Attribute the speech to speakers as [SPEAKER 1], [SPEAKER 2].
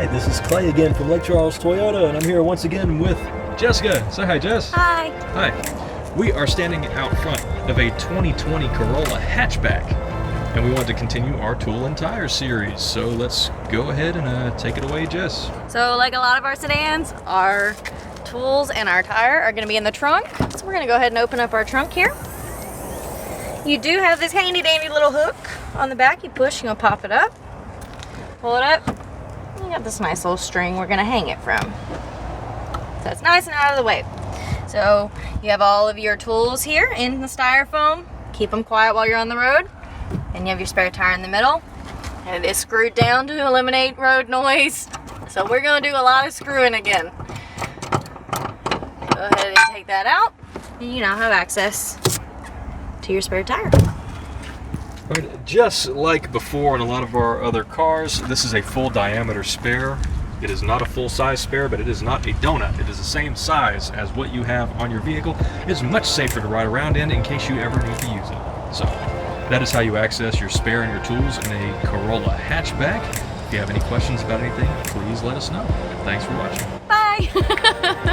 [SPEAKER 1] Hi, this is Clay again from Lake Charles Toyota, and I'm here once again with Jessica. Say hi, Jess.
[SPEAKER 2] Hi.
[SPEAKER 1] Hi. We are standing out front of a 2020 Corolla Hatchback, and we want to continue our tool and tire series. So let's go ahead and take it away, Jess.
[SPEAKER 2] So like a lot of our sedans, our tools and our tire are going to be in the trunk. So we're going to go ahead and open up our trunk here. You do have this handy dandy little hook on the back. You push, you're going to pop it up, pull it up. You got this nice little string we're going to hang it from. So it's nice and out of the way. So you have all of your tools here in the styrofoam. Keep them quiet while you're on the road. And you have your spare tire in the middle. And it is screwed down to eliminate road noise. So we're going to do a lot of screwing again. Go ahead and take that out. And you now have access to your spare tire.
[SPEAKER 1] Right, just like before in a lot of our other cars, this is a full diameter spare. It is not a full size spare, but it is not a donut. It is the same size as what you have on your vehicle. It is much safer to ride around in case you ever need to use it. So that is how you access your spare and your tools in a Corolla Hatchback. If you have any questions about anything, please let us know. Thanks for watching.
[SPEAKER 2] Bye.